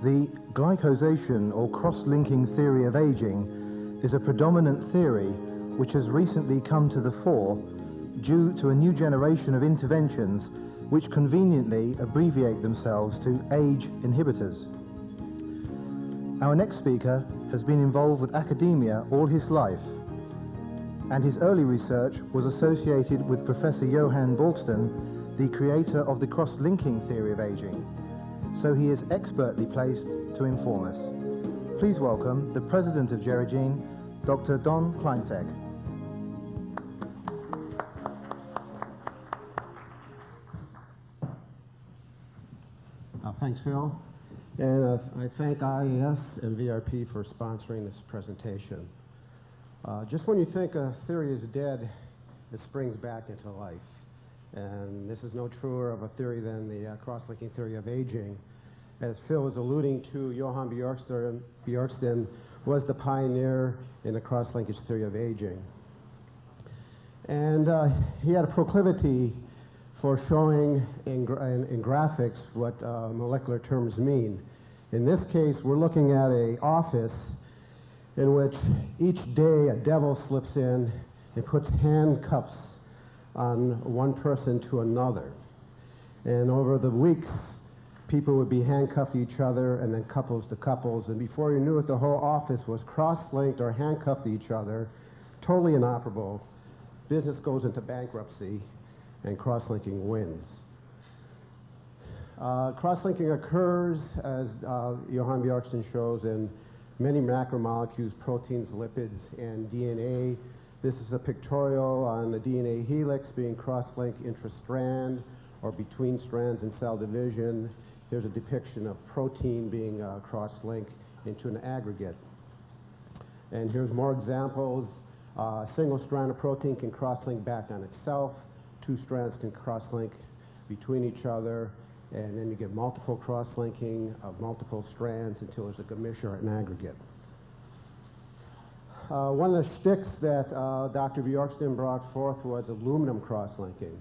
The glycosation or cross-linking theory of aging is a predominant theory which has recently come to the fore due to a new generation of interventions which conveniently abbreviate themselves to age inhibitors. Our next speaker has been involved with academia all his life, and his early research was associated with Professor Johann Borgsten, the creator of the cross-linking theory of aging. So he is expertly placed to inform us. Please welcome the President of Gerigene, Dr. Don Kleinsek. Thanks, Phil. And I thank IAS and VRP for sponsoring this presentation. Just when you think a theory is dead, it springs back into life. And this is no truer of a theory than the cross-linking theory of aging. As Phil was alluding to, Johann Bjorksten was the pioneer in the cross-linkage theory of aging. And he had a proclivity for showing in graphics what molecular terms mean. In this case, we're looking at an office in which each day a devil slips in and puts handcuffs on one person to another. And over the weeks, people would be handcuffed to each other and then couples to couples. And before you knew it, the whole office was cross-linked or handcuffed to each other, totally inoperable. Business goes into bankruptcy and cross-linking wins. Cross-linking occurs, as Johann Bjorksten shows, in many macromolecules, proteins, lipids, and DNA. This is a pictorial on the DNA helix being cross-linked intra-strand or between strands in cell division. Here's a depiction of protein being cross-linked into an aggregate. And here's more examples. A single strand of protein can cross-link back on itself. Two strands can cross-link between each other, and then you get multiple cross-linking of multiple strands until there's a gamish or an aggregate. One of the shticks that Dr. Bjorksten brought forth was aluminum cross-linking.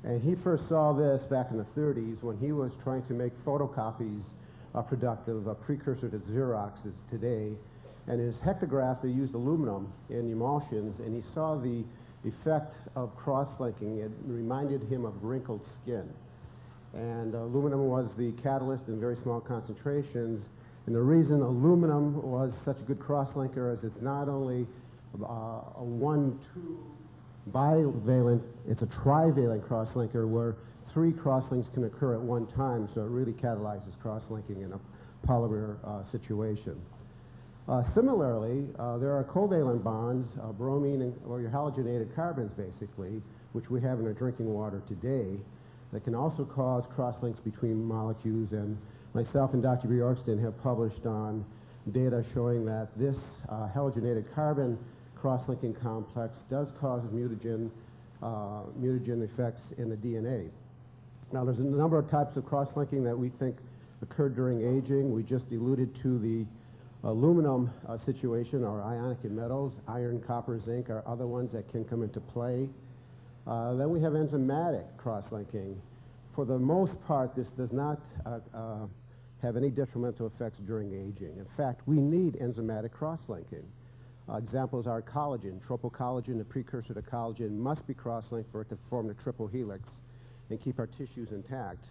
And he first saw this back in the 30s when he was trying to make photocopies productive, a precursor to Xerox is today. And in his hectograph, they used aluminum in emulsions, and he saw the effect of cross-linking. It reminded him of wrinkled skin. And aluminum was the catalyst in very small concentrations. And the reason aluminum was such a good cross-linker is it's not only a 1-2 bivalent, it's a trivalent cross-linker where 3 cross-links can occur at one time, so it really catalyzes cross-linking in a polymer situation. Similarly, there are covalent bonds, bromine or your halogenated carbons basically, which we have in our drinking water today, that can also cause cross-links between molecules, and myself and Dr. Bjorksten have published on data showing that this halogenated carbon cross-linking complex does cause mutagen effects in the DNA. Now there's a number of types of cross-linking that we think occurred during aging. We just alluded to the aluminum situation, or ionic metals, iron, copper, zinc are other ones that can come into play. Then we have enzymatic cross-linking. For the most part, this does not have any detrimental effects during aging. In fact, we need enzymatic cross-linking. Examples are collagen. Tropocollagen, the precursor to collagen, must be cross-linked for it to form the triple helix and keep our tissues intact.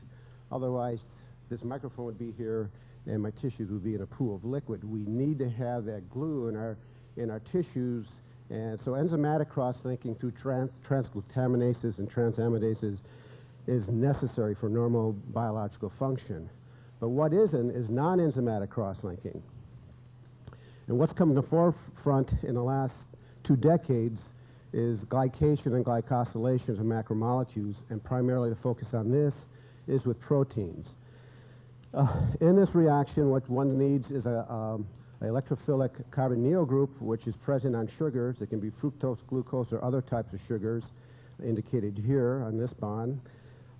Otherwise, this microphone would be here and my tissues would be in a pool of liquid. We need to have that glue in our tissues, and so enzymatic cross-linking through transglutaminases and transamidases is necessary for normal biological function. But what isn't is non-enzymatic cross-linking. And what's come to the forefront in the last 2 decades is glycation and glycosylation of macromolecules, and primarily the focus on this is with proteins. In this reaction, what one needs is an electrophilic carbonyl group, which is present on sugars. It can be fructose, glucose, or other types of sugars, indicated here on this bond.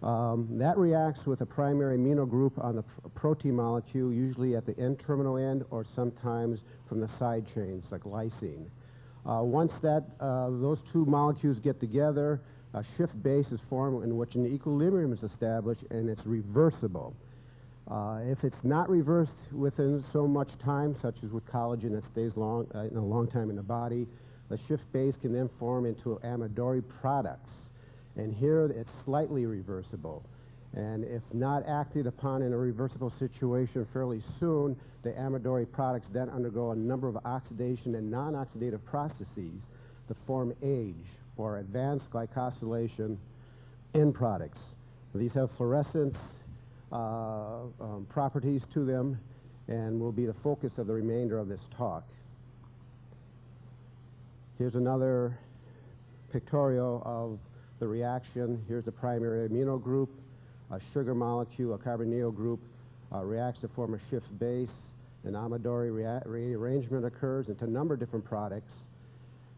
That reacts with a primary amino group on the protein molecule, usually at the N-terminal end, or sometimes from the side chains, like lysine. Once those 2 molecules get together, a shift base is formed in which an equilibrium is established, and it's reversible. If it's not reversed within so much time, such as with collagen that stays a long time in the body, the shift base can then form into amidori products. And here it's slightly reversible. And if not acted upon in a reversible situation fairly soon, the amidori products then undergo a number of oxidation and non-oxidative processes to form age, or advanced glycosylation end products. These have fluorescence properties to them and will be the focus of the remainder of this talk. Here's another pictorial of the reaction. Here's the primary amino group. A sugar molecule, a carbonyl group, reacts to form a shift base. An amidori rearrangement occurs into a number of different products.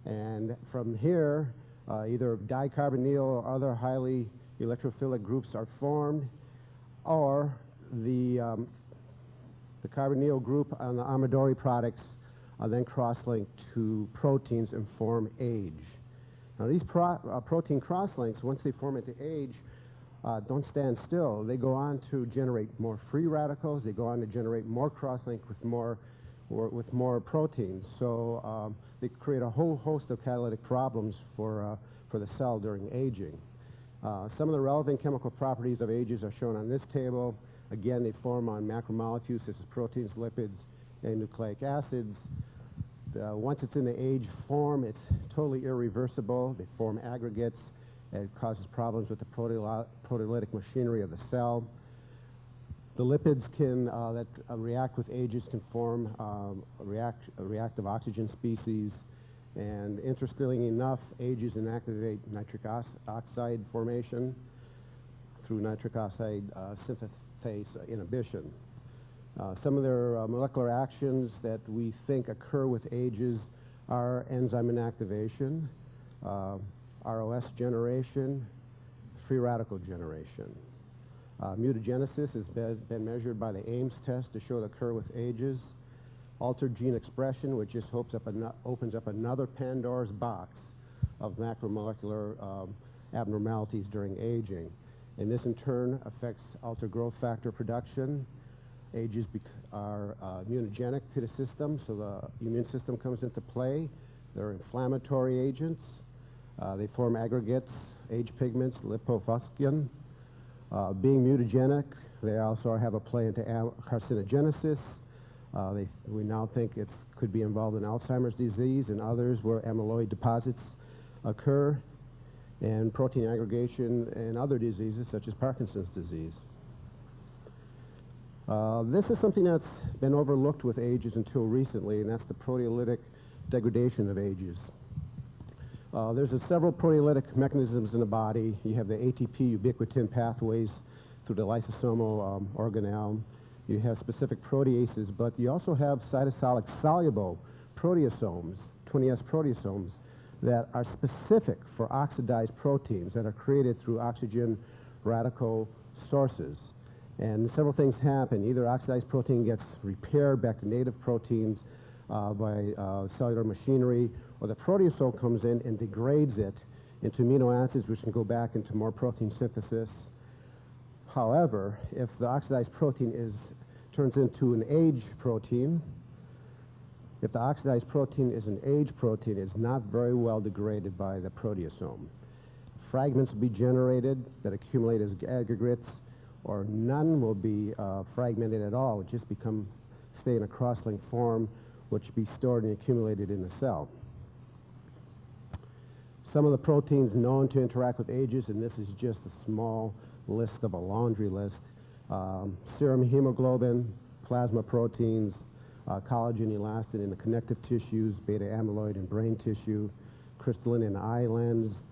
And from here, either dicarbonyl or other highly electrophilic groups are formed, or the carbonyl group on the amidori products are then cross-linked to proteins and form age. Now these protein cross-links, once they form into age, don't stand still. They go on to generate more free radicals. They go on to generate more cross-link with more proteins. So they create a whole host of catalytic problems for the cell during aging. Some of the relevant chemical properties of ages are shown on this table. Again, they form on macromolecules such as proteins, lipids, and nucleic acids. Once it's in the age form, it's totally irreversible. They form aggregates. It causes problems with the proteolytic machinery of the cell. The lipids that react with ages can form reactive oxygen species. And interestingly enough, ages inactivate nitric oxide formation through nitric oxide synthase inhibition. Some of their molecular actions that we think occur with ages are enzyme inactivation, ROS generation, free radical generation. Mutagenesis has been measured by the Ames test to show that occur with ages. Altered gene expression, which just opens up another Pandora's box of macromolecular abnormalities during aging. And this in turn affects altered growth factor production. Ages are immunogenic to the system, so the immune system comes into play. They're inflammatory agents. They form aggregates, age pigments, lipofuscin. Being mutagenic, they also have a play into carcinogenesis. We now think it could be involved in Alzheimer's disease and others where amyloid deposits occur, and protein aggregation in other diseases such as Parkinson's disease. This is something that's been overlooked with ages until recently, and that's the proteolytic degradation of ages. There's several proteolytic mechanisms in the body. You have the ATP ubiquitin pathways through the lysosomal organelle. You have specific proteases, but you also have cytosolic soluble proteasomes, 20S proteasomes, that are specific for oxidized proteins that are created through oxygen radical sources. And several things happen. Either oxidized protein gets repaired back to native proteins by cellular machinery, or the proteasome comes in and degrades it into amino acids, which can go back into more protein synthesis. However, if the oxidized protein turns into an age protein, if the oxidized protein is an age protein, it's not very well degraded by the proteasome. Fragments will be generated that accumulate as aggregates, or none will be fragmented at all. It just stay in a cross-link form, which be stored and accumulated in the cell. Some of the proteins known to interact with ages, and this is just a small list of a laundry list: serum hemoglobin, plasma proteins, collagen, elastin in the connective tissues, beta amyloid in brain tissue, crystalline in eye lens,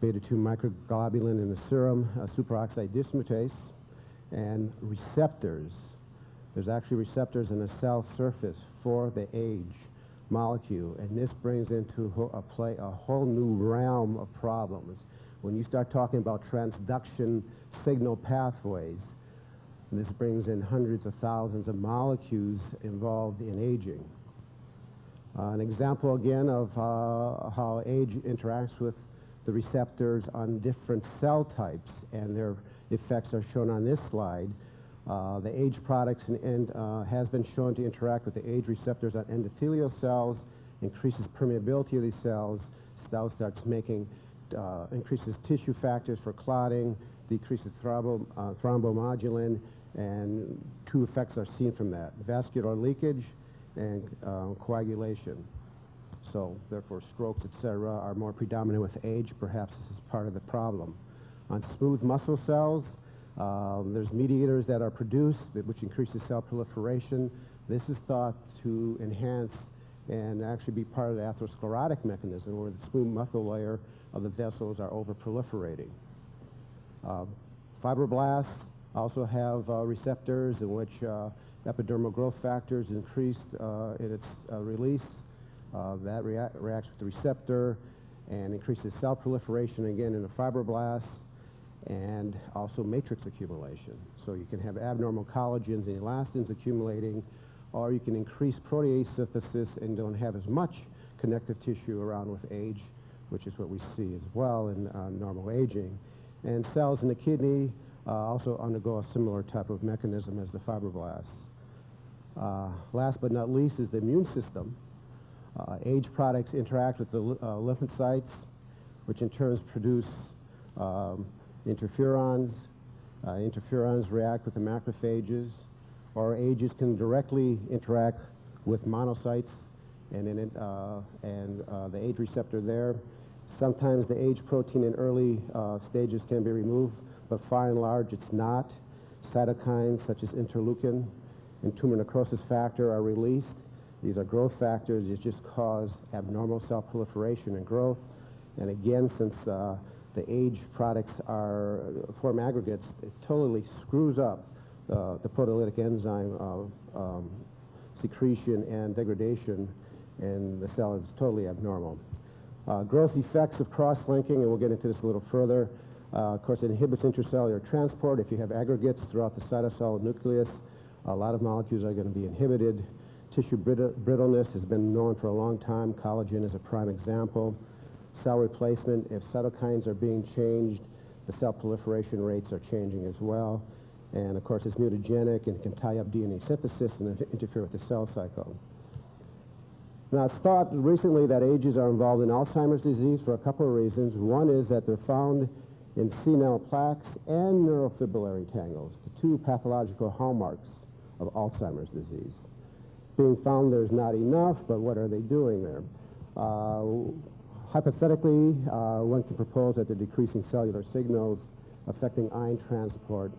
beta-2 microglobulin in the serum, superoxide dismutase, and receptors. There's actually receptors in the cell surface for the age molecule, and this brings into a whole new realm of problems. When you start talking about transduction signal pathways, this brings in hundreds of thousands of molecules involved in aging. An example again of how age interacts with the receptors on different cell types, and their effects are shown on this slide. The age products has been shown to interact with the age receptors on endothelial cells, increases permeability of these cells. Cell starts making, increases tissue factors for clotting, decreases thrombomodulin, and two effects are seen from that: vascular leakage and coagulation. So therefore strokes, etc., are more predominant with age. Perhaps this is part of the problem. On smooth muscle cells, there's mediators that are produced which increases cell proliferation. This is thought to enhance and actually be part of the atherosclerotic mechanism, where the smooth muscle layer of the vessels are over-proliferating. Fibroblasts also have receptors in which epidermal growth factors increased in its release. That reacts with the receptor and increases cell proliferation again in the fibroblasts, and also matrix accumulation. So you can have abnormal collagens and elastins accumulating, or you can increase protease synthesis and don't have as much connective tissue around with age, which is what we see as well in normal aging. And cells in the kidney also undergo a similar type of mechanism as the fibroblasts. Last but not least is the immune system. Age products interact with the lymphocytes, which in turn produce interferons. Interferons react with the macrophages, or ages can directly interact with monocytes and the age receptor there. Sometimes the age protein in early stages can be removed, but by and large it's not. Cytokines such as interleukin and tumor necrosis factor are released. These are growth factors that just cause abnormal cell proliferation and growth. And again, since the age products form aggregates, it totally screws up the proteolytic enzyme secretion and degradation, and the cell is totally abnormal. Gross effects of cross-linking, and we'll get into this a little further. Of course, it inhibits intracellular transport. If you have aggregates throughout the cytosol nucleus, a lot of molecules are going to be inhibited. Tissue brittleness has been known for a long time. Collagen is a prime example. Cell replacement, if cytokines are being changed, the cell proliferation rates are changing as well. And of course, it's mutagenic and can tie up DNA synthesis and interfere with the cell cycle. Now, it's thought recently that ages are involved in Alzheimer's disease for a couple of reasons. One is that they're found in senile plaques and neurofibrillary tangles, the two pathological hallmarks of Alzheimer's disease. Being found there's not enough, but what are they doing there? Hypothetically, one can propose that they're decreasing cellular signals affecting ion transport,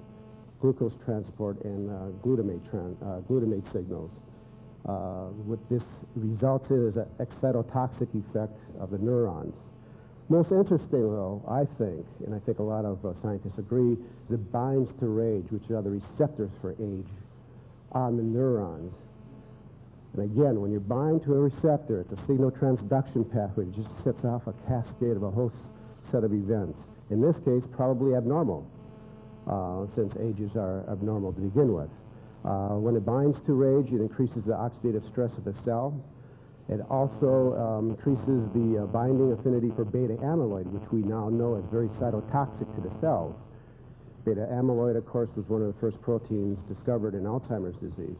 glucose transport, and glutamate signals. What this results in is an excitotoxic effect of the neurons. Most interesting, though, I think, and I think a lot of scientists agree, is it binds to RAGE, which are the receptors for age, on the neurons. And again, when you bind to a receptor, it's a signal transduction pathway that just sets off a cascade of a whole set of events. In this case, probably abnormal, since ages are abnormal to begin with. When it binds to RAGE, it increases the oxidative stress of the cell. It also increases the binding affinity for beta amyloid, which we now know is very cytotoxic to the cells. Beta amyloid, of course, was one of the first proteins discovered in Alzheimer's disease.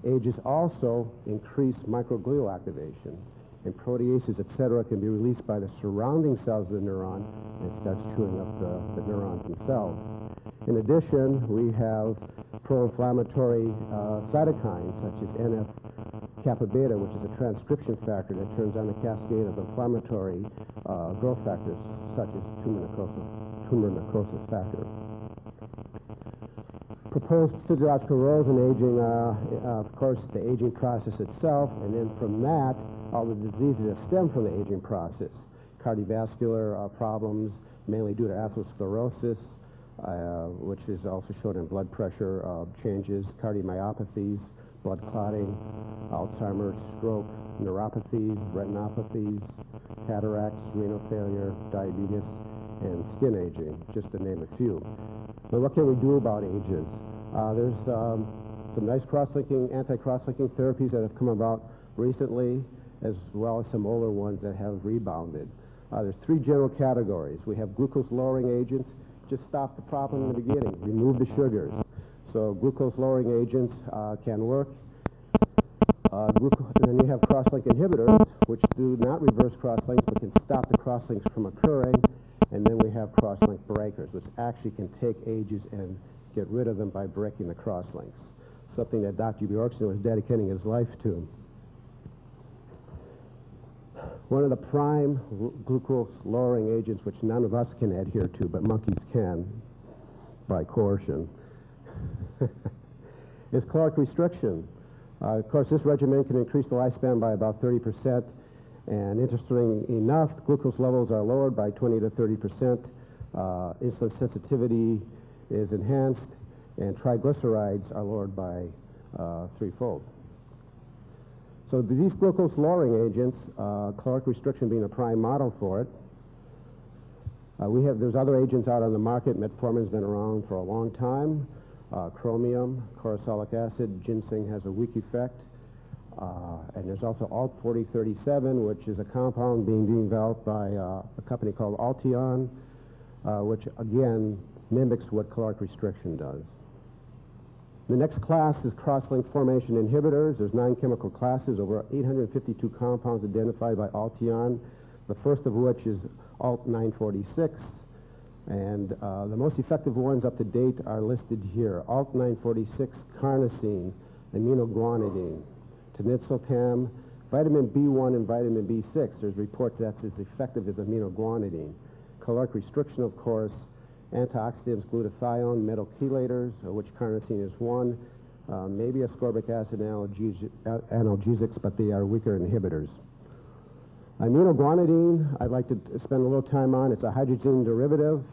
Ages also increase microglial activation, and proteases, etc., can be released by the surrounding cells of the neuron, and it starts chewing up the neurons themselves. In addition, we have pro-inflammatory cytokines such as NF-kappa beta, which is a transcription factor that turns on a cascade of inflammatory growth factors such as tumor necrosis factor. Proposed physiological roles in aging are, of course, the aging process itself, and then from that, all the diseases that stem from the aging process. Cardiovascular problems, mainly due to atherosclerosis, which is also shown in blood pressure changes, cardiomyopathies, blood clotting, Alzheimer's, stroke, neuropathies, retinopathies, cataracts, renal failure, diabetes, and skin aging, just to name a few. Now, what can we do about ages? There's some nice cross-linking, anti-cross-linking therapies that have come about recently, as well as some older ones that have rebounded. There's three general categories. We have glucose-lowering agents, just stop the problem in the beginning, remove the sugars. So glucose-lowering agents can work. And then you have cross-link inhibitors, which do not reverse cross-links, but can stop the cross-links from occurring. And then we have cross-link breakers, which actually can take ages and get rid of them by breaking the cross-links, something that Dr. Bjorkson was dedicating his life to. One of the prime glucose-lowering agents, which none of us can adhere to, but monkeys can, by coercion, is caloric restriction. Of course, this regimen can increase the lifespan by about 30%, and interestingly enough, glucose levels are lowered by 20 to 30%. Insulin sensitivity is enhanced, and triglycerides are lowered by threefold. So these glucose-lowering agents, caloric restriction being a prime model for it. There's other agents out on the market. Metformin's been around for a long time. Chromium, chlorosylic acid, ginseng has a weak effect. And there's also Alt-4037, which is a compound being developed by a company called Altion, which again mimics what caloric restriction does. The next class is cross-link formation inhibitors. There's 9 chemical classes, over 852 compounds identified by Altion, the first of which is Alt-946. And the most effective ones up to date are listed here. Alt-946, Carnosine, aminoguanidine, tenisultam, vitamin B1 and vitamin B6. There's reports that's as effective as aminoguanidine. Caloric restriction, of course, antioxidants, glutathione, metal chelators, of which carnosine is one, maybe ascorbic acid analgesics, but they are weaker inhibitors. Aminoguanidine, I'd like to spend a little time on. It's a hydrogen derivative,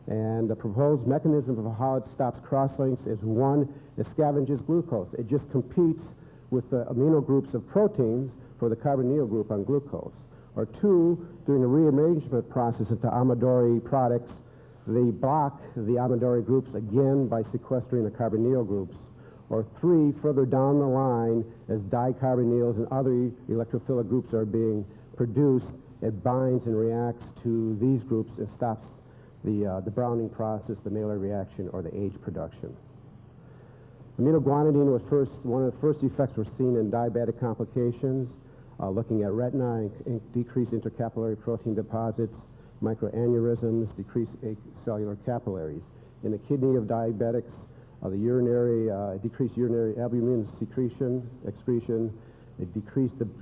and the proposed mechanism of how it stops cross-links is one, it scavenges glucose. It just competes with the amino groups of proteins for the carbonyl group on glucose. Or two, during the rearrangement process into Amadori products, they block the Amadori groups again by sequestering the carbonyl groups. Or three, further down the line, as dicarbonyls and other electrophilic groups are being produced, it binds and reacts to these groups and stops the Browning process, the Maillard reaction, or the age production. Aminoguanidine was one of the first effects were seen in diabetic complications, looking at retina and decreased intercapillary protein deposits, microaneurysms, decreased cellular capillaries. In the kidney of diabetics, the decreased urinary albumin excretion, it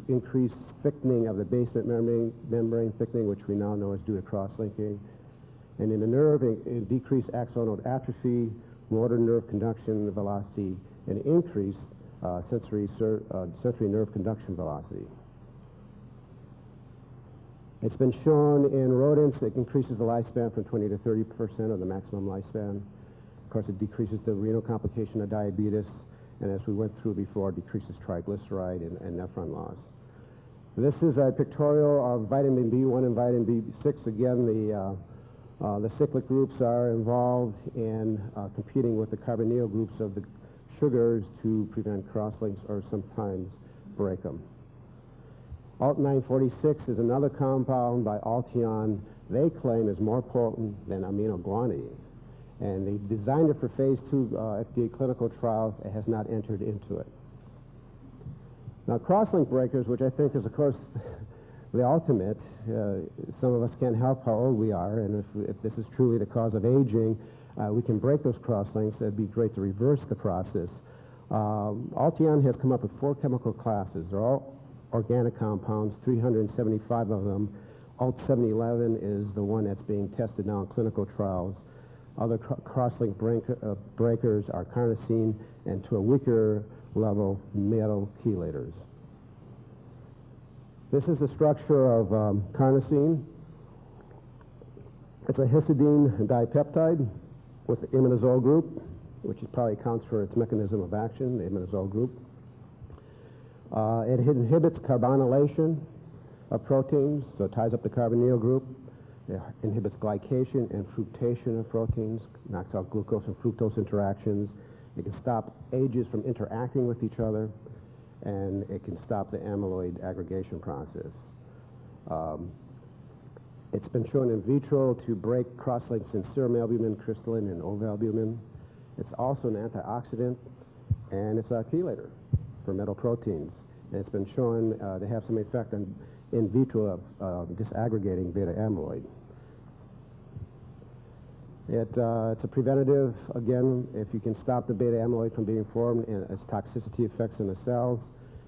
increased thickening of the basement membrane thickening, which we now know is due to cross-linking. And in the nerve, it decreased axonal atrophy, motor nerve conduction velocity, and increased sensory nerve conduction velocity. It's been shown in rodents it increases the lifespan from 20 to 30% of the maximum lifespan. Of course, it decreases the renal complication of diabetes, and as we went through before, decreases triglyceride and nephron loss. This is a pictorial of vitamin B1 and vitamin B6. Again, the cyclic groups are involved in competing with the carbonyl groups of the sugars to prevent cross-links or sometimes break them. Alt-946 is another compound by Altion they claim is more potent than aminoguanidine. And they designed it for phase 2 FDA clinical trials. It has not entered into it. Now, cross-link breakers, which I think is, of course, the ultimate. Some of us can't help how old we are, and if this is truly the cause of aging, we can break those cross-links. It'd be great to reverse the process. Altion has come up with 4 chemical classes. They're all organic compounds, 375 of them. Alt-711 is the one that's being tested now in clinical trials. Other cross-link breakers are carnosine, and to a weaker level, metal chelators. This is the structure of carnosine. It's a histidine dipeptide with the imidazole group, which probably accounts for its mechanism of action, the imidazole group. It inhibits carbonylation of proteins, so it ties up the carbonyl group. It inhibits glycation and fructation of proteins, knocks out glucose and fructose interactions. It can stop ages from interacting with each other, and it can stop the amyloid aggregation process. It's been shown in vitro to break cross-links in serum albumin, crystalline, and ovalbumin. It's also an antioxidant, and it's a chelator for metal proteins. And it's been shown to have some effect on in vitro of disaggregating beta amyloid. It's a preventative, again, if you can stop the beta amyloid from being formed and its toxicity effects in the cells.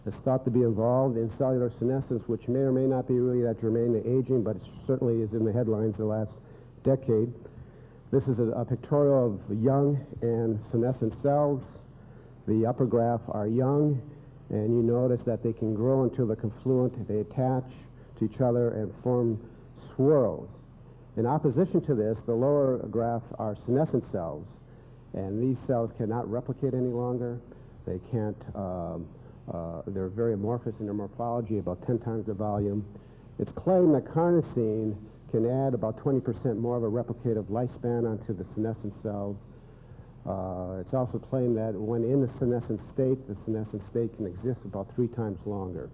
It's thought to be involved in cellular senescence, which may or may not be really that germane to aging, but it certainly is in the headlines the last decade. This is a pictorial of young and senescent cells. The upper graph are young, and you notice that they can grow until they're confluent. They attach to each other and form swirls. In opposition to this, the lower graph are senescent cells, and these cells cannot replicate any longer. They can't, they're very amorphous in their morphology, about 10 times the volume. It's claimed that carnosine can add about 20% more of a replicative lifespan onto the senescent cells. It's also claimed that when in the senescent state can exist about 3 times longer.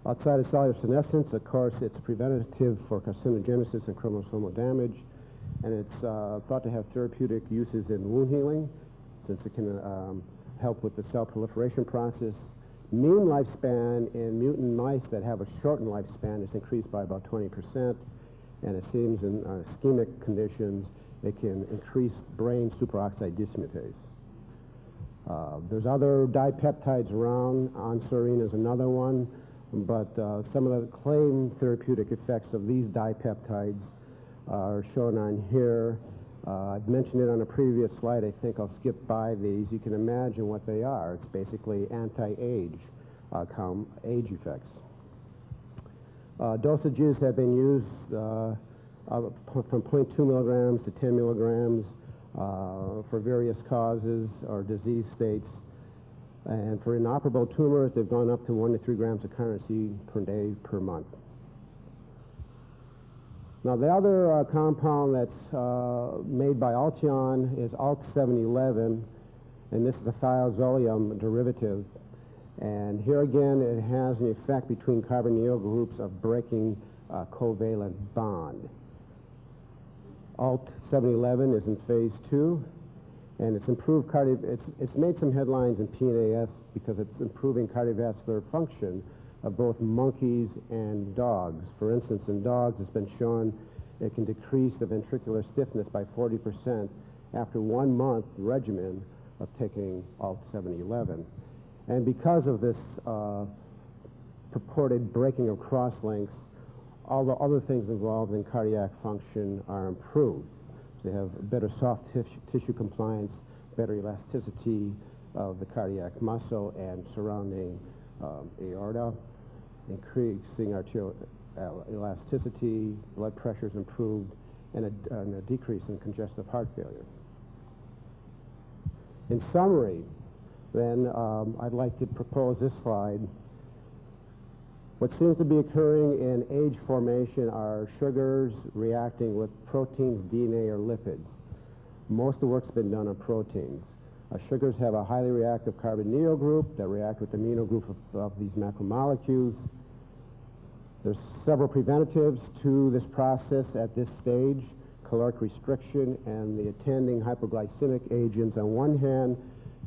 Outside of cellular senescence, of course, it's preventative for carcinogenesis and chromosomal damage, and it's thought to have therapeutic uses in wound healing, since it can help with the cell proliferation process. Mean lifespan in mutant mice that have a shortened lifespan is increased by about 20%, and it seems in ischemic conditions it can increase brain superoxide dismutase. There's other dipeptides around. Onsurine is another one. But some of the claimed therapeutic effects of these dipeptides are shown on here. I've mentioned it on a previous slide. I think I'll skip by these. You can imagine what they are. It's basically anti-age age effects. Dosages have been used from 0.2 milligrams to 10 milligrams for various causes or disease states. And for inoperable tumors, they've gone up to 1 to 3 grams of carnosine per day per month. Now, the other compound that's made by Altion is ALT711, and this is a thiazolium derivative. And here again, it has an effect between carbonyl groups of breaking covalent bond. ALT711 is in phase 2. And it's improved it's made some headlines in PNAS because it's improving cardiovascular function of both monkeys and dogs. For instance, in dogs, it's been shown it can decrease the ventricular stiffness by 40% after 1 month regimen of taking ALT711. And because of this purported breaking of cross-links, all the other things involved in cardiac function are improved. They have better soft tissue compliance, better elasticity of the cardiac muscle and surrounding aorta, increasing arterial elasticity, blood pressure is improved, and a decrease in congestive heart failure. In summary, then, I'd like to propose this slide. What seems to be occurring in age formation are sugars reacting with proteins, DNA, or lipids. Most of the work's been done on proteins. Sugars have a highly reactive carbonyl group that react with the amino group of these macromolecules. There's several preventatives to this process at this stage. Caloric restriction and the attending hypoglycemic agents on one hand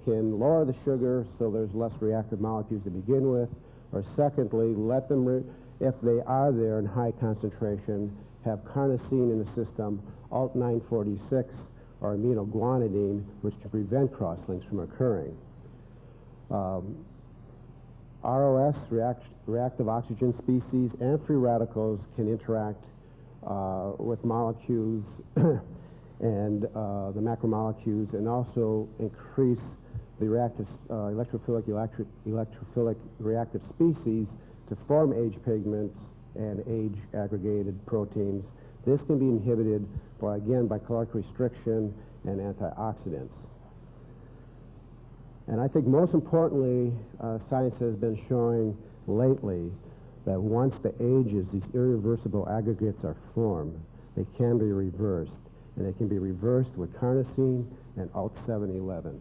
can lower the sugar so there's less reactive molecules to begin with. Or secondly, let them, if they are there in high concentration, have carnosine in the system, ALT946, or aminoguanidine, which can prevent cross-links from occurring. ROS, reactive oxygen species, and free radicals can interact with molecules and the macromolecules, and also increase the reactive electrophilic reactive species to form age pigments and age aggregated proteins. This can be inhibited by caloric restriction and antioxidants. And I think most importantly, science has been showing lately that once the ages, these irreversible aggregates are formed, they can be reversed, and they can be reversed with carnosine and ALT711.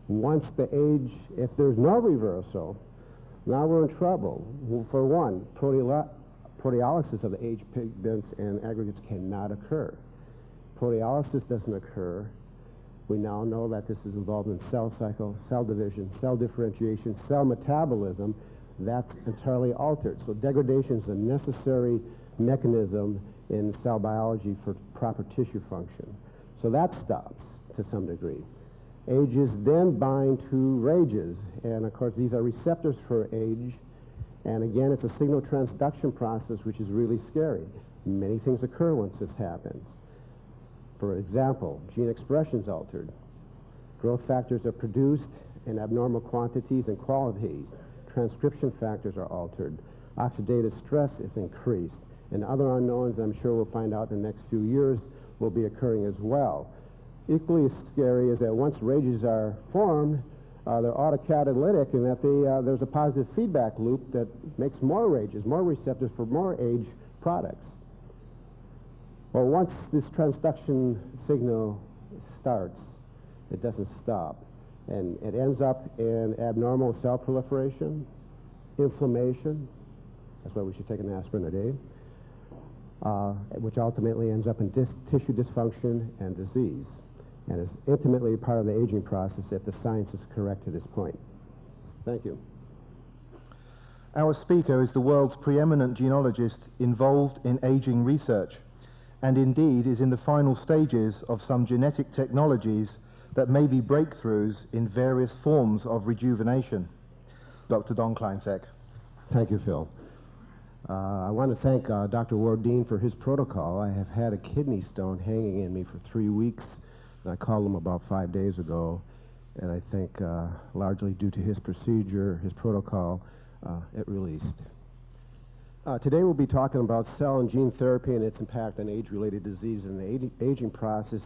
Once the age, if there's no reversal, Now we're in trouble. For one, proteolysis of the age pigments and aggregates cannot occur. Proteolysis doesn't occur. We now know that this is involved in cell cycle, cell division, cell differentiation, cell metabolism. That's entirely altered. So degradation is a necessary mechanism in cell biology for proper tissue function. So that stops to some degree. Ages then bind to RAGEs, and of course these are receptors for age, and again it's a signal transduction process which is really scary. Many things occur once this happens. For example, gene expression is altered. Growth factors are produced in abnormal quantities and qualities. Transcription factors are altered. Oxidative stress is increased. And other unknowns I'm sure we'll find out in the next few years will be occurring as well. Equally as scary is that once RAGEs are formed, they're autocatalytic in that there's a positive feedback loop that makes more RAGEs, more receptors for more age products. Well, once this transduction signal starts, it doesn't stop. And it ends up in abnormal cell proliferation, inflammation. That's why we should take an aspirin a day, which ultimately ends up in tissue dysfunction and disease, and is intimately part of the aging process if the science is correct to this point. Thank you. Our speaker is the world's preeminent genealogist involved in aging research, and indeed is in the final stages of some genetic technologies that may be breakthroughs in various forms of rejuvenation. Dr. Don Kleinsek. Thank you, Phil. I want to thank Dr. Wardeen for his protocol. I have had a kidney stone hanging in me for 3 weeks, and I called him about 5 days ago, and I think largely due to his procedure, his protocol, it released. Today we'll be talking about cell and gene therapy and its impact on age-related disease and the aging process.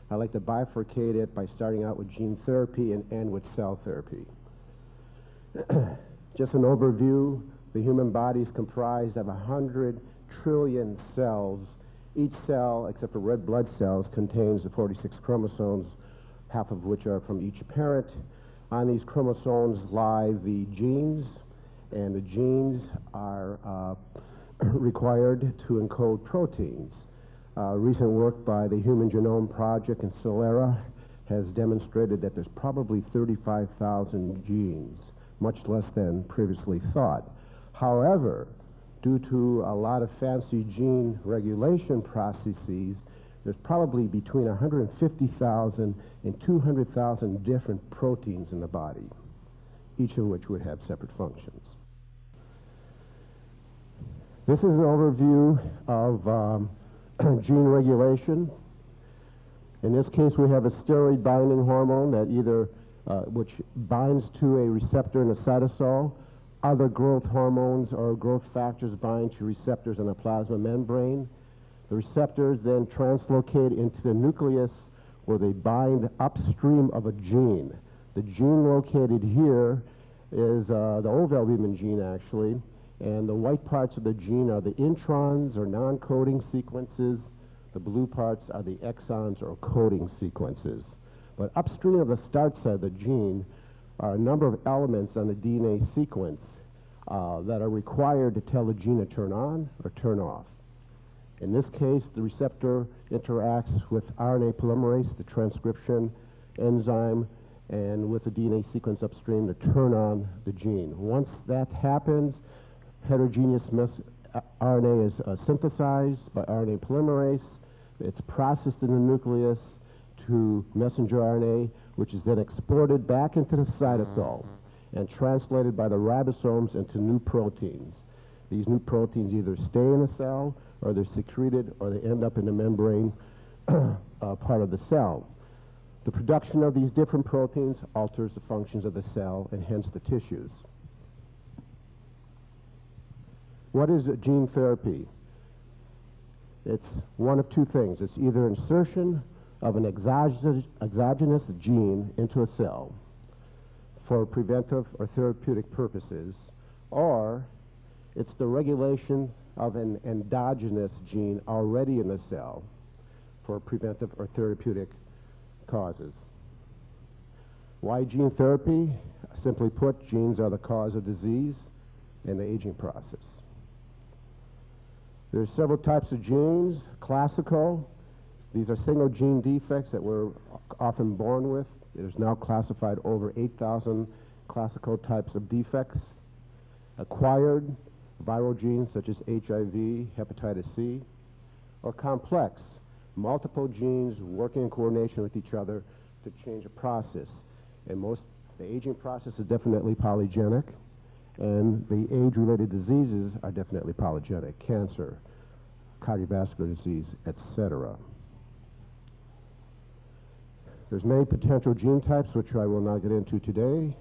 I like to bifurcate it by starting out with gene therapy and end with cell therapy. Just an overview, the human body is comprised of 100 trillion cells. Each cell, except for red blood cells, contains the 46 chromosomes, half of which are from each parent. On these chromosomes lie the genes, and the genes are required to encode proteins. Recent work by the Human Genome Project and Celera has demonstrated that there's probably 35,000 genes, much less than previously thought. However, due to a lot of fancy gene regulation processes, there's probably between 150,000 and 200,000 different proteins in the body, each of which would have separate functions. This is an overview of gene regulation. In this case, we have a steroid binding hormone that either which binds to a receptor in a cytosol. Other growth hormones or growth factors bind to receptors in a plasma membrane. The receptors then translocate into the nucleus where they bind upstream of a gene. The gene located here is the ovalbumin gene, actually, and the white parts of the gene are the introns or non-coding sequences. The blue parts are the exons or coding sequences. But upstream of the start side of the gene are a number of elements on the DNA sequence that are required to tell the gene to turn on or turn off. In this case, the receptor interacts with RNA polymerase, the transcription enzyme, and with the DNA sequence upstream to turn on the gene. Once that happens, heterogeneous RNA is synthesized by RNA polymerase. It's processed in the nucleus to messenger RNA, which is then exported back into the cytosol and translated by the ribosomes into new proteins. These new proteins either stay in the cell, or they're secreted, or they end up in the membrane part of the cell. The production of these different proteins alters the functions of the cell and hence the tissues. What is gene therapy? It's one of two things. It's either insertion of an exogenous gene into a cell for preventive or therapeutic purposes, or it's the regulation of an endogenous gene already in the cell for preventive or therapeutic causes. Why gene therapy? Simply put, genes are the cause of disease and the aging process. There's several types of genes. Classical, these are single gene defects that we're often born with. There's now classified over 8,000 classical types of defects. Acquired, viral genes such as HIV, hepatitis C. Or complex, multiple genes working in coordination with each other to change a process. And the aging process is definitely polygenic, and the age-related diseases are definitely polygenic: cancer, cardiovascular disease, etc. There's many potential gene types, which I will not get into today.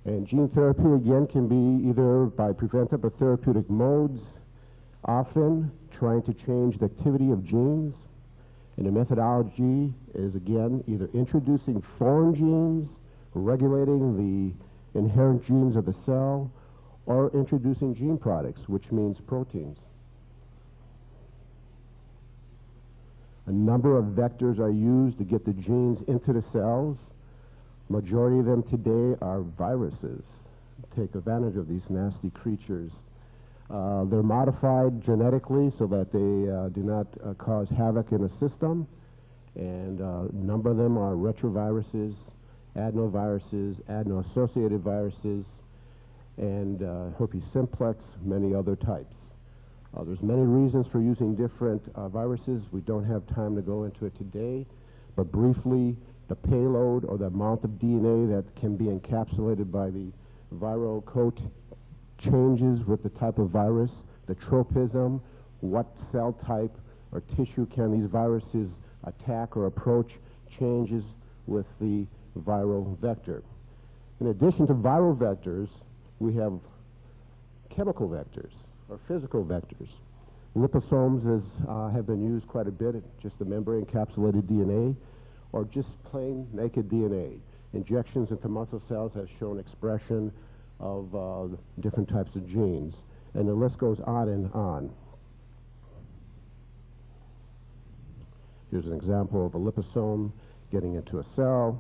And gene therapy, again, can be either by preventive or therapeutic modes, often trying to change the activity of genes. And the methodology is, again, either introducing foreign genes, regulating the inherent genes of the cell, or introducing gene products, which means proteins. A number of vectors are used to get the genes into the cells. Majority of them today are viruses. Take advantage of these nasty creatures. They're modified genetically so that they do not cause havoc in the system. And a number of them are retroviruses, adenoviruses, adeno-associated viruses, and herpes simplex, many other types. There's many reasons for using different viruses. We don't have time to go into it today, but briefly, the payload or the amount of DNA that can be encapsulated by the viral coat changes with the type of virus, the tropism, what cell type or tissue can these viruses attack or approach, changes with the viral vector. In addition to viral vectors, we have chemical vectors or physical vectors. Liposomes have been used quite a bit, just the membrane-encapsulated DNA, or just plain naked DNA. Injections into muscle cells have shown expression of different types of genes, and the list goes on and on. Here's an example of a liposome getting into a cell.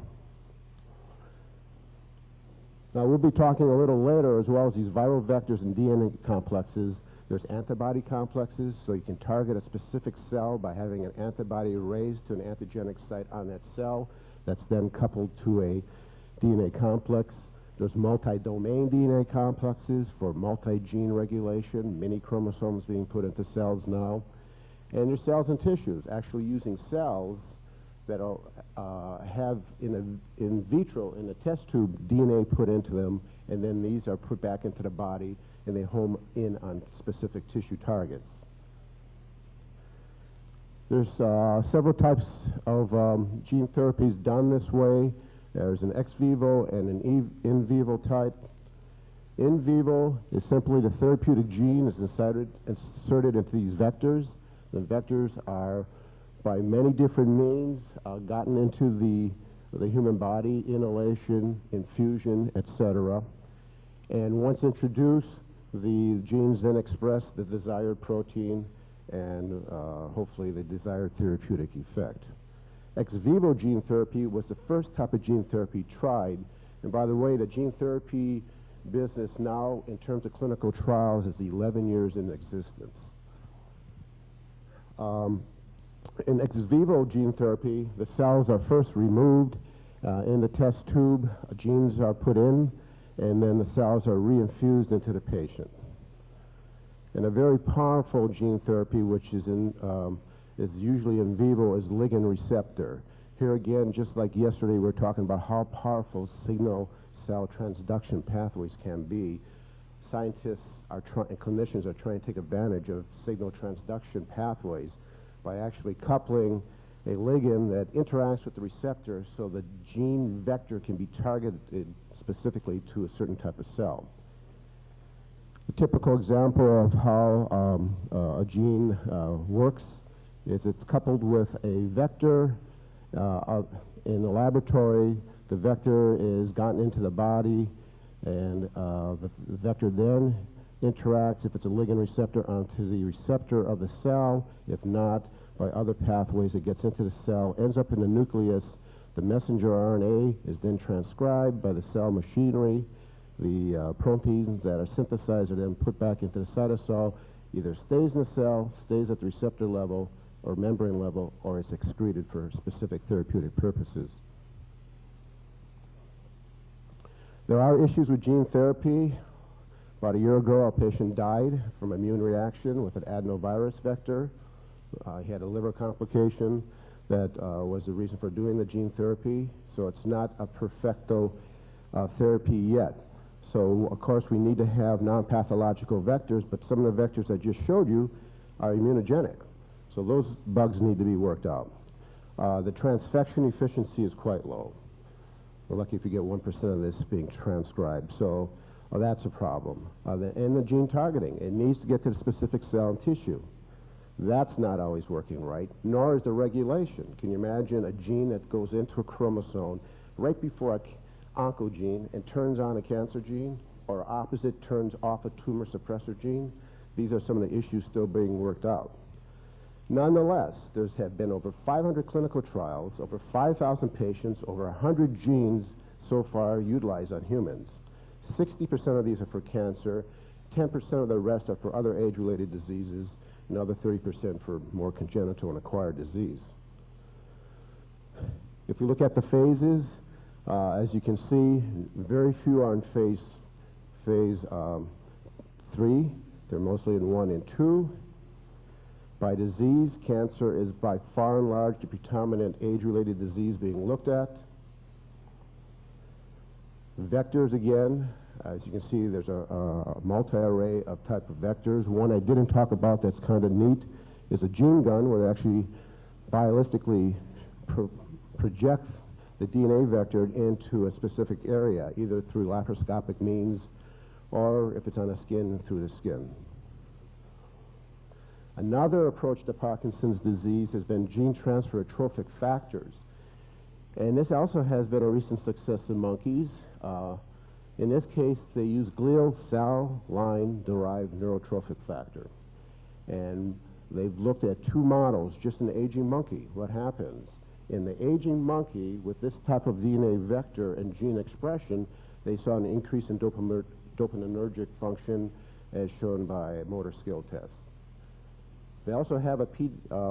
Now, we'll be talking a little later, as well as these viral vectors and DNA complexes. There's antibody complexes, so you can target a specific cell by having an antibody raised to an antigenic site on that cell that's then coupled to a DNA complex. There's multi-domain DNA complexes for multi-gene regulation, many chromosomes being put into cells now. And there's cells and tissues, actually using cells that have in vitro, in the test tube, DNA put into them, and then these are put back into the body, and they home in on specific tissue targets. There's several types of gene therapies done this way. There's an ex vivo and an in vivo type. In vivo is simply the therapeutic gene is inserted into these vectors. The vectors are, by many different means, gotten into the human body, inhalation, infusion, etc. And once introduced, the genes then express the desired protein and hopefully the desired therapeutic effect. Ex vivo gene therapy was the first type of gene therapy tried. And by the way, the gene therapy business now, in terms of clinical trials, is 11 years in existence. In ex vivo gene therapy, the cells are first removed in the test tube, genes are put in, and then the cells are reinfused into the patient. And a very powerful gene therapy, which is usually in vivo, is ligand receptor. Here again, just like yesterday, we're talking about how powerful signal cell transduction pathways can be. Scientists and clinicians are trying to take advantage of signal transduction pathways by actually coupling a ligand that interacts with the receptor so the gene vector can be targeted specifically to a certain type of cell. A typical example of how a gene works is it's coupled with a vector. In the laboratory, the vector is gotten into the body, and the vector then interacts, if it's a ligand receptor, onto the receptor of the cell. If not, by other pathways, it gets into the cell, ends up in the nucleus. The messenger RNA is then transcribed by the cell machinery. The proteins that are synthesized are then put back into the cytosol, either stays in the cell, stays at the receptor level or membrane level, or is excreted for specific therapeutic purposes. There are issues with gene therapy. About a year ago, a patient died from immune reaction with an adenovirus vector. He had a liver complication that was the reason for doing the gene therapy. So it's not a perfecto therapy yet. So, of course, we need to have non-pathological vectors, but some of the vectors I just showed you are immunogenic. So those bugs need to be worked out. The transfection efficiency is quite low. We're lucky if you get 1% of this being transcribed. So that's a problem. And the gene targeting. It needs to get to the specific cell and tissue. That's not always working right, nor is the regulation. Can you imagine a gene that goes into a chromosome right before an oncogene and turns on a cancer gene, or opposite, turns off a tumor suppressor gene? These are some of the issues still being worked out. Nonetheless, there have been over 500 clinical trials, over 5,000 patients, over 100 genes so far utilized on humans. 60% of these are for cancer, 10% of the rest are for other age-related diseases, another 30% for more congenital and acquired disease. If we look at the phases, as you can see, very few are in phase 3. They're mostly in 1 and 2. By disease, cancer is by far and large the predominant age-related disease being looked at. Vectors, again, as you can see, there's a multi-array of type of vectors. One I didn't talk about that's kind of neat is a gene gun, where they actually biologically project the DNA vector into a specific area, either through laparoscopic means or, if it's on the skin, through the skin. Another approach to Parkinson's disease has been gene transfer trophic factors. And this also has been a recent success in monkeys. In this case, they use glial cell line-derived neurotrophic factor. And they've looked at 2 models just in the aging monkey. What happens? In the aging monkey, with this type of DNA vector and gene expression, they saw an increase in dopaminergic function as shown by motor skill tests. They also have a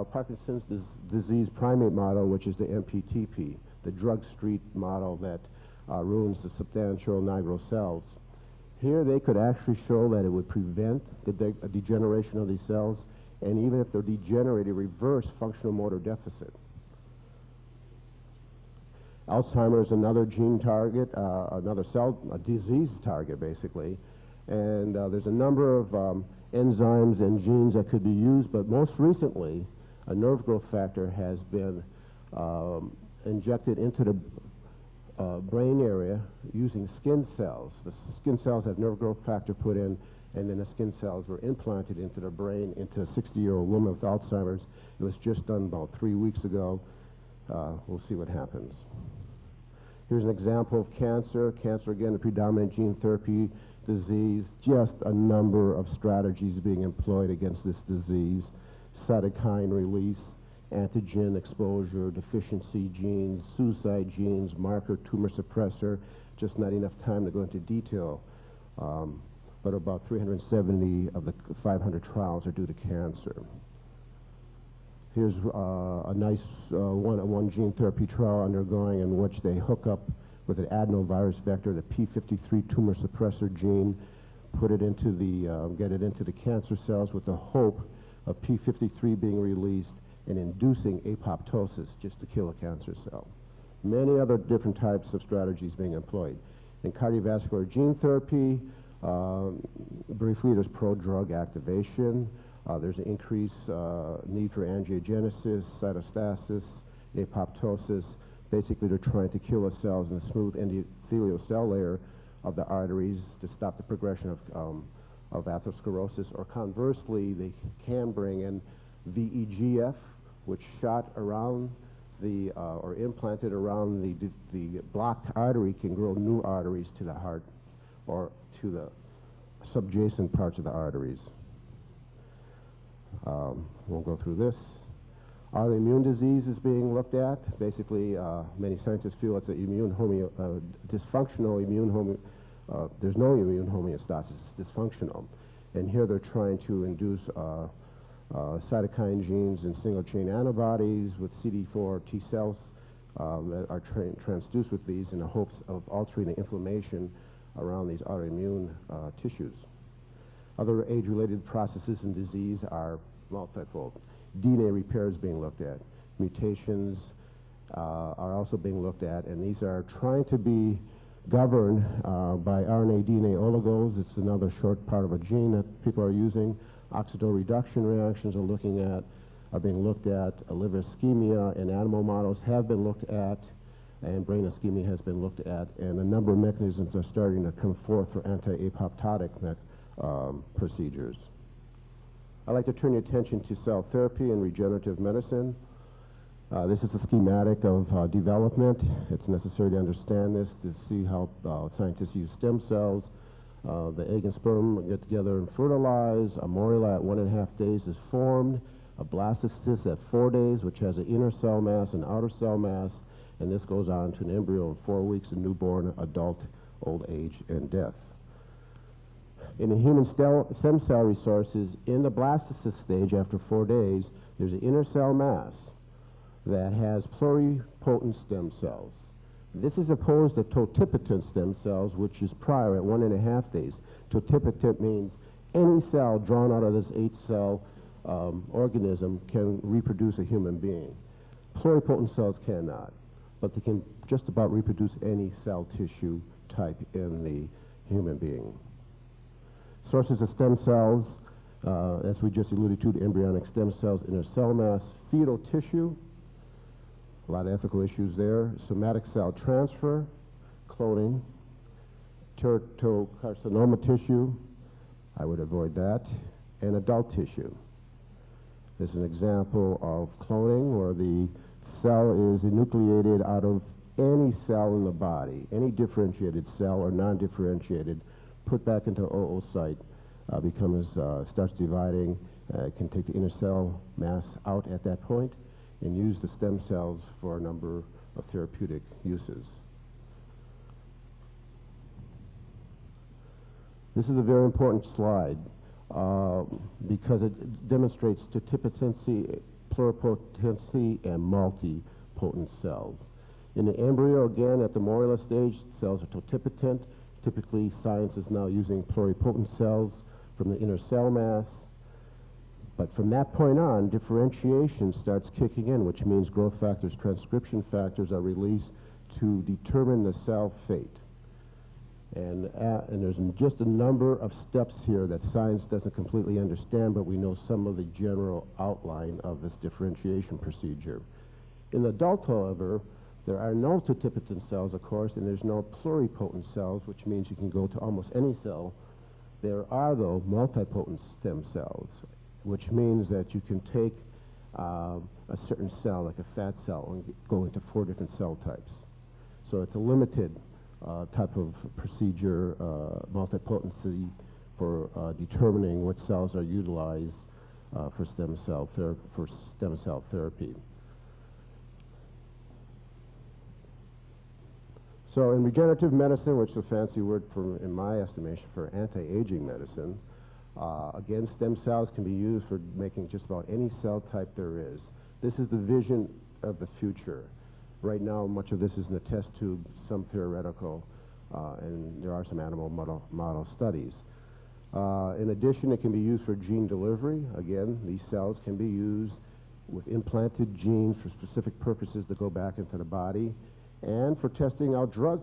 Parkinson's disease primate model, which is the MPTP, the drug street model that ruins the substantial nigro cells. Here they could actually show that it would prevent the degeneration of these cells, and even if they're degenerated, reverse functional motor deficit. Alzheimer is another gene target, another a disease target basically, and there's a number of enzymes and genes that could be used, but most recently a nerve growth factor has been injected into the brain area using skin cells. The skin cells have nerve growth factor put in, and then the skin cells were implanted into the brain into a 60-year-old woman with Alzheimer's. It was just done about 3 weeks ago. We'll see what happens. Here's an example of cancer. Cancer, again, the predominant gene therapy disease. Just a number of strategies being employed against this disease. Cytokine release, antigen exposure, deficiency genes, suicide genes, marker, tumor suppressor. Just not enough time to go into detail. But about 370 of the 500 trials are due to cancer. Here's a nice one gene therapy trial undergoing in which they hook up with an adenovirus vector, the p53 tumor suppressor gene, put it into the, get it into the cancer cells with the hope of p53 being released and inducing apoptosis just to kill a cancer cell. Many other different types of strategies being employed. In cardiovascular gene therapy, briefly, there's pro-drug activation. There's an increased need for angiogenesis, cytostasis, apoptosis. Basically, they're trying to kill the cells in the smooth endothelial cell layer of the arteries to stop the progression of atherosclerosis, or conversely, they can bring in VEGF, which shot around the, or implanted around the blocked artery, can grow new arteries to the heart or to the subjacent parts of the arteries. We'll go through this. Autoimmune disease is being looked at. Basically, many scientists feel it's an dysfunctional immune there's no immune homeostasis, it's dysfunctional. And here they're trying to induce cytokine genes and single-chain antibodies with CD4 T cells that are transduced with these in the hopes of altering the inflammation around these autoimmune tissues. Other age-related processes in disease are multifold. DNA repair is being looked at. Mutations are also being looked at, and these are trying to be governed by RNA DNA oligos. It's another short part of a gene that people are using. Oxidoreduction reactions are being looked at. Liver ischemia in animal models have been looked at, and brain ischemia has been looked at, and a number of mechanisms are starting to come forth for anti-apoptotic procedures. I'd like to turn your attention to cell therapy and regenerative medicine. This is a schematic of development. It's necessary to understand this to see how scientists use stem cells. The egg and sperm get together and fertilize. A morula at 1.5 days is formed. A blastocyst at 4 days, which has an inner cell mass and outer cell mass. And this goes on to an embryo in 4 weeks, a newborn, adult, old age, and death. In the human stem cell resources, in the blastocyst stage after 4 days, there's an inner cell mass that has pluripotent stem cells. This is opposed to totipotent stem cells, which is prior at 1.5 days. Totipotent means any cell drawn out of this 8-cell organism can reproduce a human being. Pluripotent cells cannot, but they can just about reproduce any cell tissue type in the human being. Sources of stem cells, as we just alluded to, the embryonic stem cells, inner cell mass, fetal tissue, a lot of ethical issues there, somatic cell transfer, cloning, teratocarcinoma tissue, I would avoid that, and adult tissue. This is an example of cloning where the cell is enucleated out of any cell in the body, any differentiated cell or non-differentiated, put back into oocyte, starts dividing, can take the inner cell mass out at that point and use the stem cells for a number of therapeutic uses. This is a very important slide because it demonstrates totipotency, pluripotency, and multipotent cells. In the embryo, again, at the morula stage, cells are totipotent. Typically, science is now using pluripotent cells from the inner cell mass. But from that point on, differentiation starts kicking in, which means growth factors, transcription factors are released to determine the cell fate. And there's just a number of steps here that science doesn't completely understand, but we know some of the general outline of this differentiation procedure. In adult, however, there are no totipotent cells, of course, and there's no pluripotent cells, which means you can go to almost any cell. There are, though, multipotent stem cells, which means that you can take a certain cell, like a fat cell, and go into 4 different cell types. So it's a limited type of procedure, multipotency, for determining what cells are utilized for stem cell therapy. So in regenerative medicine, which is a fancy word for, in my estimation, for anti-aging medicine, again, stem cells can be used for making just about any cell type there is. This is the vision of the future. Right now, much of this is in the test tube, some theoretical, and there are some animal model studies. In addition, it can be used for gene delivery. Again, these cells can be used with implanted genes for specific purposes to go back into the body, and for testing out drug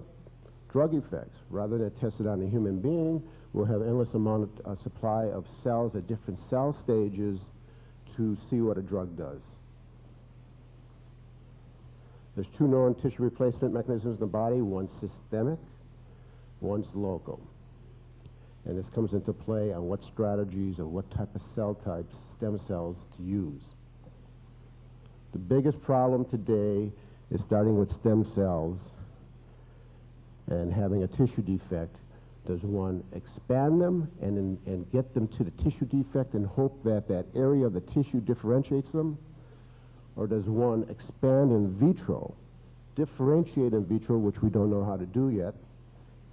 effects. Rather than test it on a human being, we'll have endless amount of supply of cells at different cell stages to see what a drug does. There's 2 neuron tissue replacement mechanisms in the body, one's systemic, one's local. And this comes into play on what strategies or what type of cell types, stem cells, to use. The biggest problem today is starting with stem cells and having a tissue defect. Does one expand them and get them to the tissue defect and hope that that area of the tissue differentiates them? or does one expand in vitro, differentiate in vitro, which we don't know how to do yet,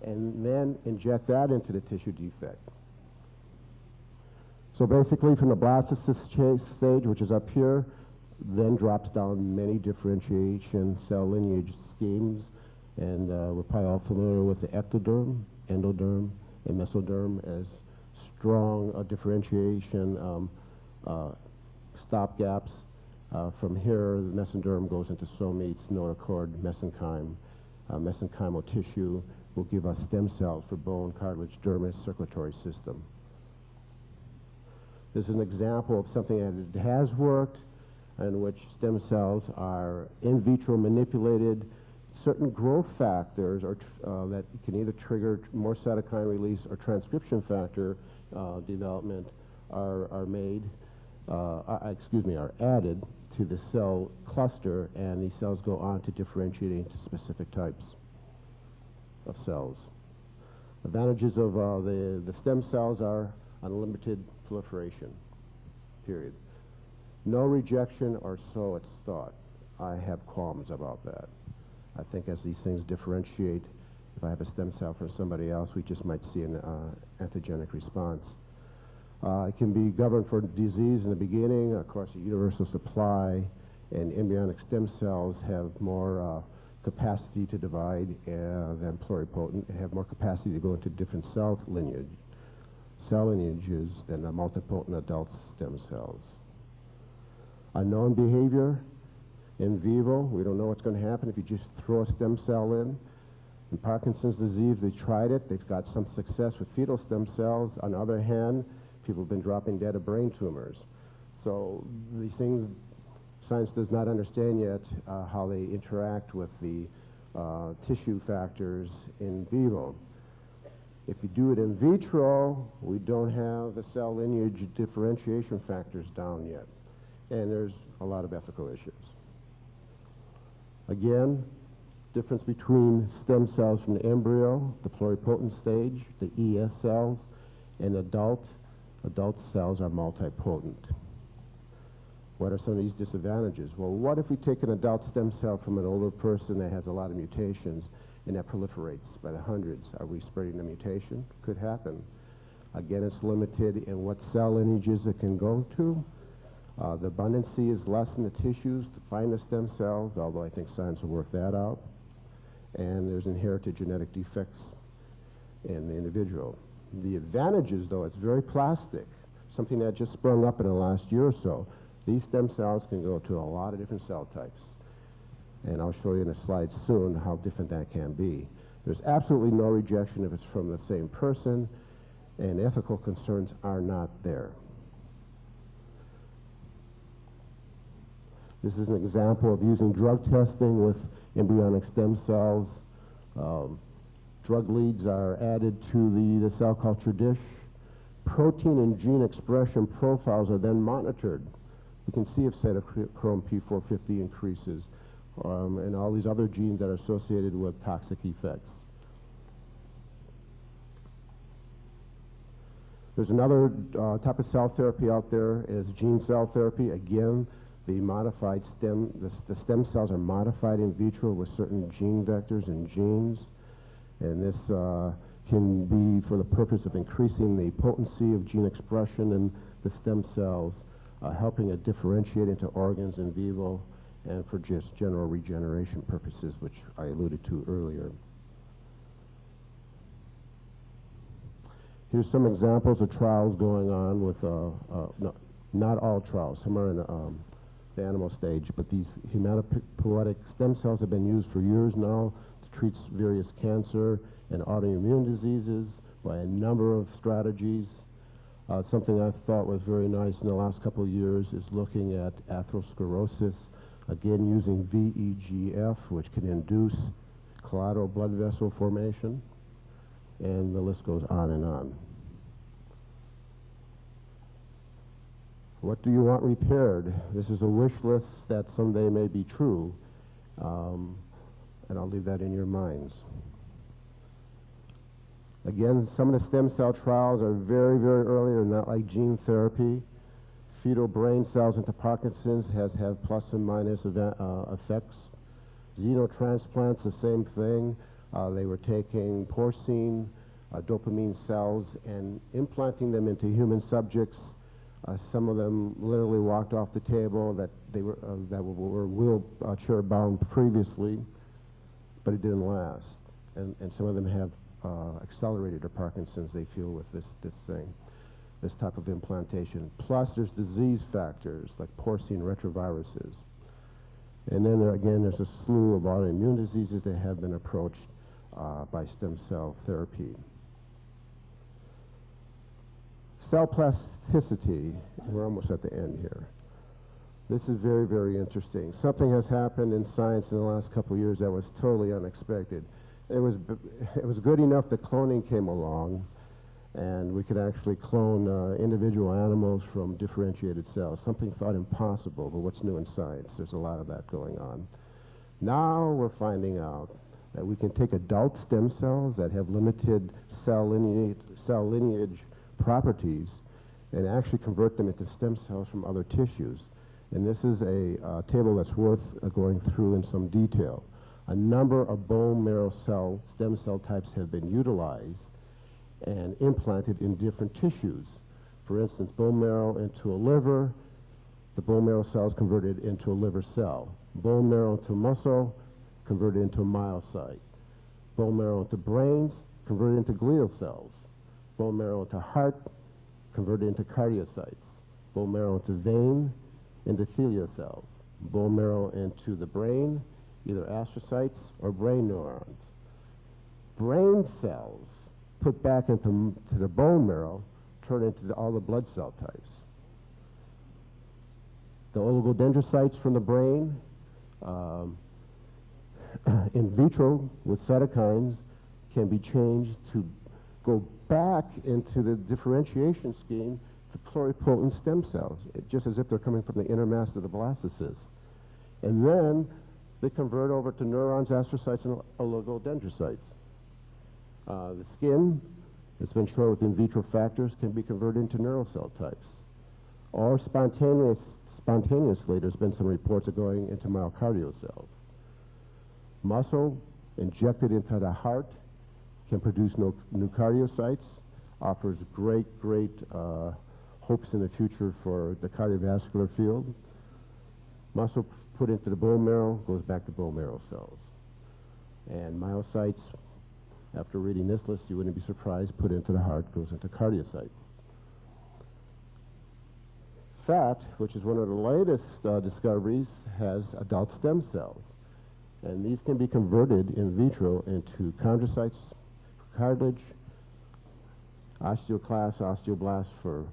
and then inject that into the tissue defect? So basically from the blastocyst stage, which is up here, then drops down many differentiation cell lineage schemes, and we're probably all familiar with the ectoderm, endoderm, and mesoderm as strong differentiation stopgaps. From here, the mesoderm goes into somates, notochord, mesenchyme. Mesenchymal tissue will give us stem cells for bone, cartilage, dermis, circulatory system. This is an example of something that has worked, in which stem cells are in vitro manipulated. Certain growth factors that can either trigger more cytokine release or transcription factor development are added to the cell cluster, and these cells go on to differentiate into specific types of cells. Advantages of the stem cells are unlimited proliferation, period. No rejection, or so it's thought. I have qualms about that. I think as these things differentiate, if I have a stem cell from somebody else, we just might see an antigenic response. It can be governed for disease in the beginning. Of course, a universal supply, and embryonic stem cells have more capacity to divide than pluripotent, and have more capacity to go into different cell lineages than multipotent adult stem cells. Unknown behavior in vivo. We don't know what's going to happen if you just throw a stem cell in. In Parkinson's disease, they tried it. They've got some success with fetal stem cells. On the other hand, people have been dropping dead of brain tumors. So these things, science does not understand yet how they interact with the tissue factors in vivo. If you do it in vitro, we don't have the cell lineage differentiation factors down yet. And there's a lot of ethical issues. Again, difference between stem cells from the embryo, the pluripotent stage, the ES cells, and adult cells are multipotent. What are some of these disadvantages? Well, what if we take an adult stem cell from an older person that has a lot of mutations and that proliferates by the hundreds? Are we spreading the mutation? Could happen. Again, it's limited in what cell lineages it can go to. The abundancy is less in the tissues to find the stem cells, although I think science will work that out. And there's inherited genetic defects in the individual. The advantages, though, it's very plastic, something that just sprung up in the last year or so. These stem cells can go to a lot of different cell types. And I'll show you in a slide soon how different that can be. There's absolutely no rejection if it's from the same person, and ethical concerns are not there. This is an example of using drug testing with embryonic stem cells. Drug leads are added to the cell culture dish. Protein and gene expression profiles are then monitored. We can see if cytochrome P450 increases, and all these other genes that are associated with toxic effects. There's another type of cell therapy out there is gene cell therapy. Again, the stem cells are modified in vitro with certain gene vectors and genes, and this can be for the purpose of increasing the potency of gene expression in the stem cells, helping it differentiate into organs in vivo, and for just general regeneration purposes, which I alluded to earlier. Here's some examples of trials going on with, not all trials, some are in the animal stage, but these hematopoietic stem cells have been used for years now to treat various cancer and autoimmune diseases by a number of strategies. Something I thought was very nice in the last couple of years is looking at atherosclerosis, again using VEGF, which can induce collateral blood vessel formation, and the list goes on and on. What do you want repaired? This is a wish list that someday may be true, and I'll leave that in your minds. Again, some of the stem cell trials are very, very early. They're not like gene therapy. fetal brain cells into Parkinson's has had plus and minus effects. Xenotransplants, the same thing. They were taking porcine dopamine cells and implanting them into human subjects. Some of them literally walked off the table that were wheelchair bound previously, but it didn't last. And some of them have accelerated their Parkinson's, they feel, with this type of implantation. Plus, there's disease factors like porcine retroviruses. And then there's a slew of autoimmune diseases that have been approached by stem cell therapy. Cell plasticity, we're almost at the end here. This is very, very interesting. Something has happened in science in the last couple of years that was totally unexpected. It was good enough that cloning came along, and we could actually clone individual animals from differentiated cells, something thought impossible, but what's new in science? There's a lot of that going on. Now we're finding out that we can take adult stem cells that have limited cell lineage properties and actually convert them into stem cells from other tissues. And this is a table that's worth going through in some detail. A number of bone marrow stem cell types have been utilized and implanted in different tissues. For instance, bone marrow into a liver, the bone marrow cells converted into a liver cell. Bone marrow into muscle, converted into a myocyte. Bone marrow into brains, converted into glial cells. Bone marrow into heart, converted into cardiocytes. Bone marrow into vein, endothelial cells. Bone marrow into the brain, either astrocytes or brain neurons. Brain cells put back into the bone marrow turn into all the blood cell types. The oligodendrocytes from the brain, in vitro with cytokines, can be changed to go back into the differentiation scheme to pluripotent stem cells, just as if they're coming from the inner mass of the blastocyst. And then they convert over to neurons, astrocytes, and oligodendrocytes. The skin, it's been shown with in vitro factors, can be converted into neural cell types. Or spontaneously, there's been some reports of going into myocardial cells. Muscle injected into the heart can produce new cardiocytes, offers great hopes in the future for the cardiovascular field. Muscle put into the bone marrow goes back to bone marrow cells. And myocytes, after reading this list, you wouldn't be surprised, put into the heart goes into cardiocytes. Fat, which is one of the latest discoveries, has adult stem cells. And these can be converted in vitro into chondrocytes for cartilage, osteoclasts, osteoblasts for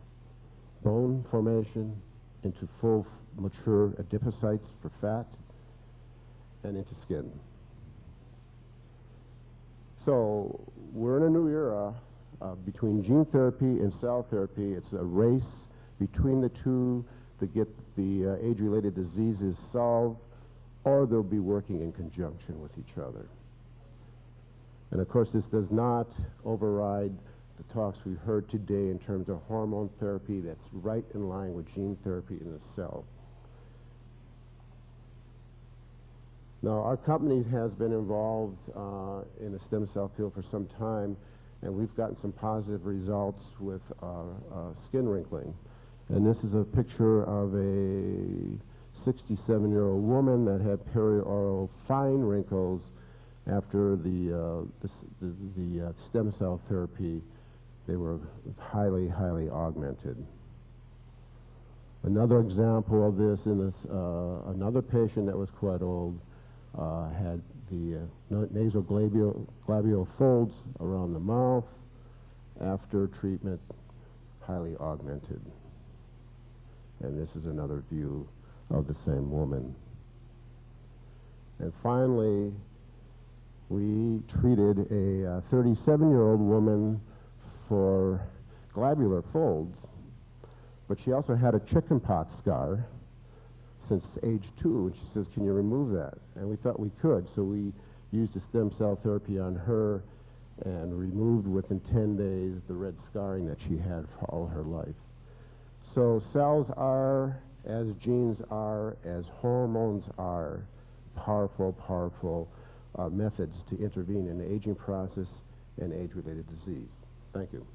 bone formation, into full mature adipocytes for fat, and into skin. So we're in a new era between gene therapy and cell therapy. It's a race between the two to get the age-related diseases solved, or they'll be working in conjunction with each other. And of course, this does not override the talks we've heard today in terms of hormone therapy that's right in line with gene therapy in the cell. Now, our company has been involved in the stem cell field for some time, and we've gotten some positive results with skin wrinkling. And this is a picture of a 67-year-old woman that had perioral fine wrinkles after the stem cell therapy. They were highly augmented. Another example of this in this, another patient that was quite old had the nasoglabial folds around the mouth after treatment, highly augmented. And this is another view of the same woman. And finally, we treated a 37-year-old woman for glabular folds, but she also had a chickenpox scar since age 2, and she says, can you remove that? And we thought we could, so we used a stem cell therapy on her and removed within 10 days the red scarring that she had for all her life. So cells are, as genes are, as hormones are, powerful, powerful methods to intervene in the aging process and age-related disease. Thank you.